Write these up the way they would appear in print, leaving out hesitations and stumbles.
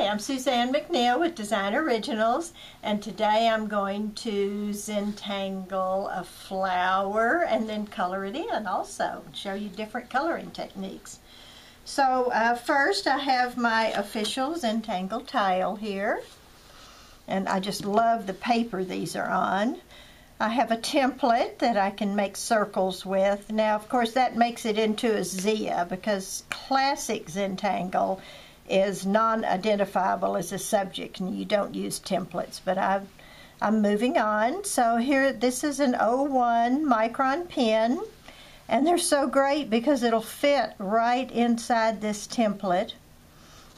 Hi, I'm Suzanne McNeil with Design Originals, and today I'm going to Zentangle a flower and then color it in also, and show you different coloring techniques. So first I have my official Zentangle tile here, and I just love the paper these are on. I have a template that I can make circles with. Now, of course, that makes it into a Zia because classic Zentangle is non-identifiable as a subject and you don't use templates, but I'm moving on. So here, this is an 01 micron pen, and they're so great because it'll fit right inside this template,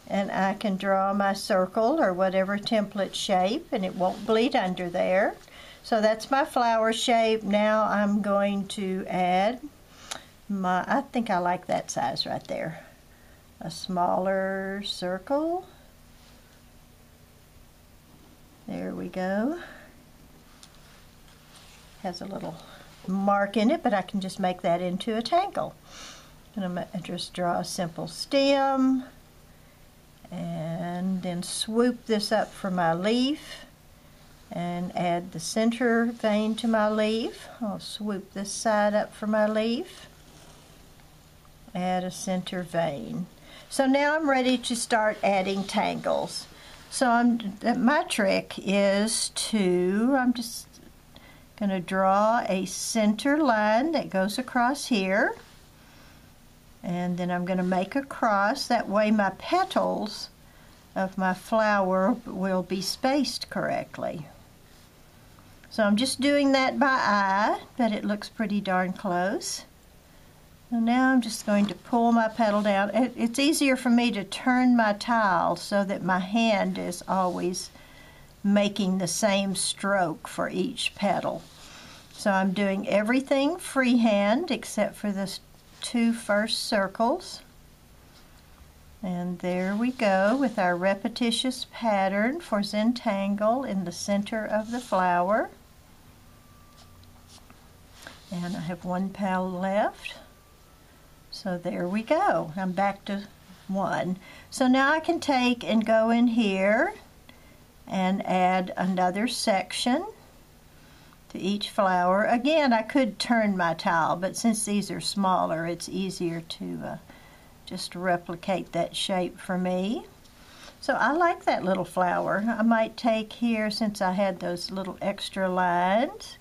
and I can draw my circle or whatever template shape and it won't bleed under there. So that's my flower shape. Now I'm going to add I think I like that size right there. A smaller circle. There we go. Has a little mark in it, but I can just make that into a tangle. And I'm going to just draw a simple stem and then swoop this up for my leaf and add the center vein to my leaf. I'll swoop this side up for my leaf, add a center vein. So now I'm ready to start adding tangles. So my trick is I'm just going to draw a center line that goes across here, and then I'm going to make a cross. That way my petals of my flower will be spaced correctly. So I'm just doing that by eye, but it looks pretty darn close. So now I'm just going to pull my petal down. It's easier for me to turn my tile so that my hand is always making the same stroke for each petal. So I'm doing everything freehand except for the two first circles. And there we go with our repetitious pattern for Zentangle in the center of the flower. And I have one petal left. So there we go. I'm back to one. So now I can take and go in here and add another section to each flower. Again, I could turn my tile, but since these are smaller, it's easier to just replicate that shape for me. So I like that little flower. I might take here, since I had those little extra lines,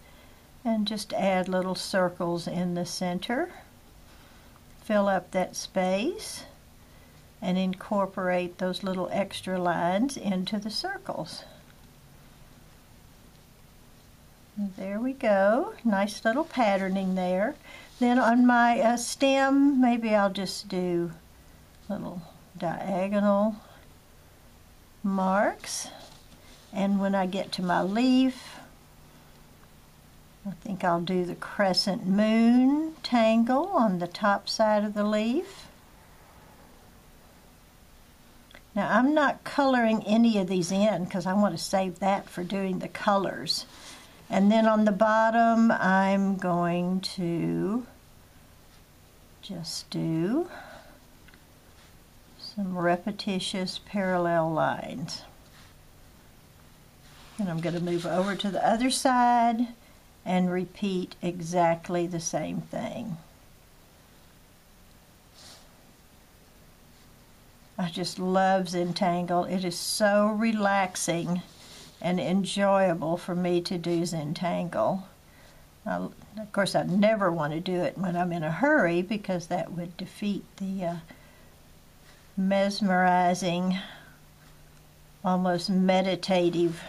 and just add little circles in the center. Fill up that space and incorporate those little extra lines into the circles. And there we go. Nice little patterning there. Then on my stem, maybe I'll just do little diagonal marks. And when I get to my leaf, I think I'll do the crescent moon tangle on the top side of the leaf. Now I'm not coloring any of these in because I want to save that for doing the colors. And then on the bottom I'm going to just do some repetitious parallel lines. And I'm going to move over to the other side and repeat exactly the same thing. I just love Zentangle. It is so relaxing and enjoyable for me to do Zentangle. Of course, I never want to do it when I'm in a hurry because that would defeat the mesmerizing, almost meditative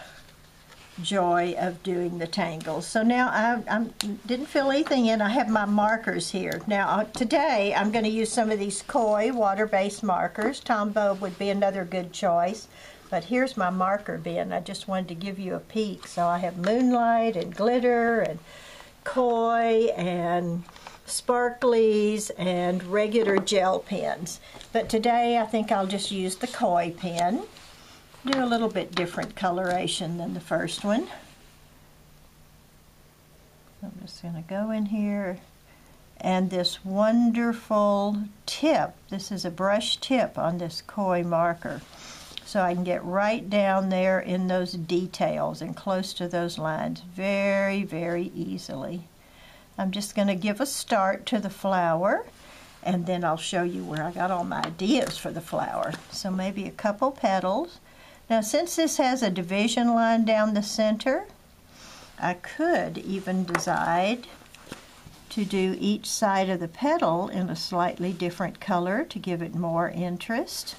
joy of doing the tangles. So now I didn't fill anything in. I have my markers here. Now today I'm going to use some of these Koi water-based markers. Tombow would be another good choice, but here's my marker bin. I just wanted to give you a peek. So I have Moonlight and Glitter and Koi and sparklies and regular gel pens, but today I think I'll just use the Koi pen. Do a little bit different coloration than the first one. I'm just going to go in here, and this wonderful tip, this is a brush tip on this Koi marker. so I can get right down there in those details and close to those lines very, very easily. I'm just going to give a start to the flower, and then I'll show you where I got all my ideas for the flower. So maybe a couple petals. Now, since this has a division line down the center, I could even decide to do each side of the petal in a slightly different color to give it more interest.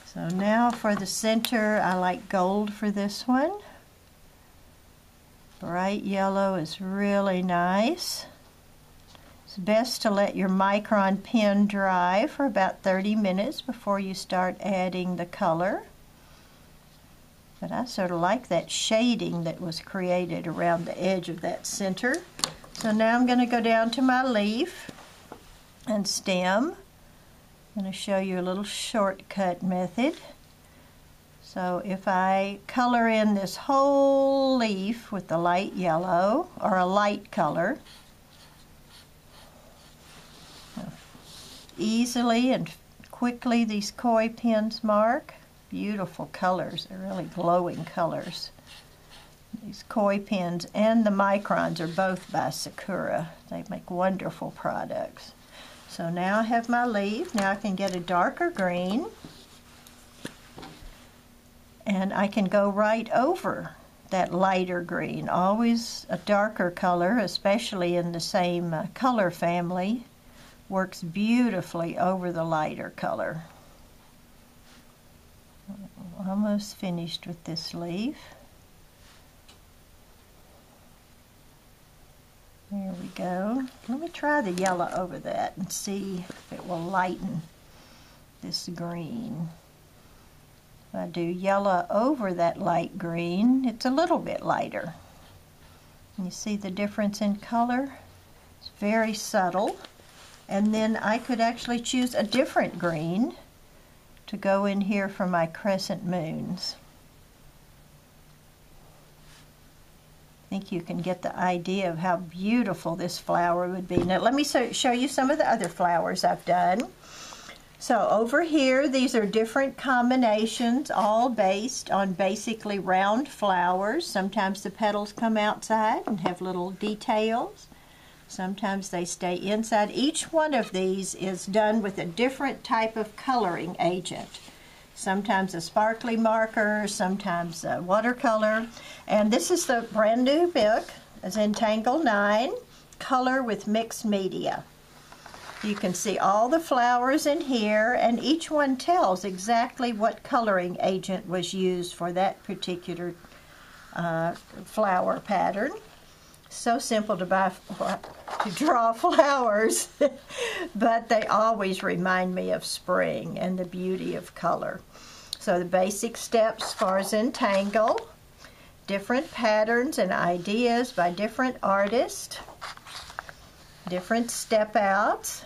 So now for the center, I like gold for this one. Bright yellow is really nice. It's best to let your micron pen dry for about 30 minutes before you start adding the color. But I sort of like that shading that was created around the edge of that center. So now I'm going to go down to my leaf and stem. I'm going to show you a little shortcut method. So if I color in this whole leaf with the light yellow, or a light color, easily and quickly these koi pens mark. Beautiful colors, they're really glowing colors. These koi pens and the microns are both by Sakura. They make wonderful products. So now I have my leaf. Now I can get a darker green, and I can go right over that lighter green. Always a darker color, especially in the same color family, works beautifully over the lighter color. Almost finished with this leaf. There we go. Let me try the yellow over that and see if it will lighten this green. If I do yellow over that light green, it's a little bit lighter. You see the difference in color? It's very subtle. And then I could actually choose a different green to go in here for my crescent moons. I think you can get the idea of how beautiful this flower would be. Now let me show you some of the other flowers I've done. So over here, these are different combinations, all based on basically round flowers. Sometimes the petals come outside and have little details. Sometimes they stay inside. Each one of these is done with a different type of coloring agent. Sometimes a sparkly marker, sometimes a watercolor. And this is the brand new book, Zentangle 9, Color with Mixed Media. You can see all the flowers in here, and each one tells exactly what coloring agent was used for that particular flower pattern. So simple to draw flowers, but they always remind me of spring and the beauty of color. So the basic steps for Zentangle, different patterns and ideas by different artists, different step outs.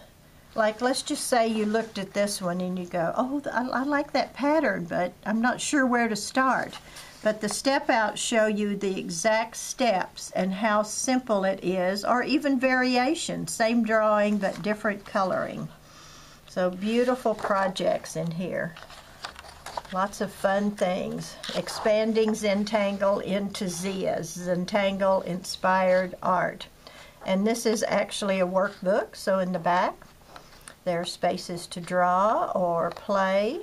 Like, let's just say you looked at this one and you go, oh, I like that pattern, but I'm not sure where to start. But the step outs show you the exact steps and how simple it is, or even variations, same drawing but different coloring. So beautiful projects in here. Lots of fun things. Expanding Zentangle into Zia's, Zentangle Inspired Art. And this is actually a workbook, so in the back there are spaces to draw or play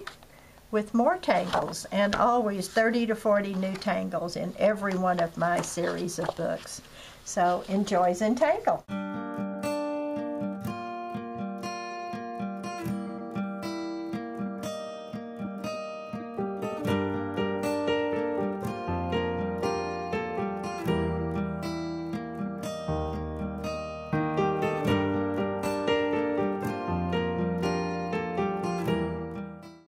with more tangles, and always 30 to 40 new tangles in every one of my series of books. So enjoy Zentangle.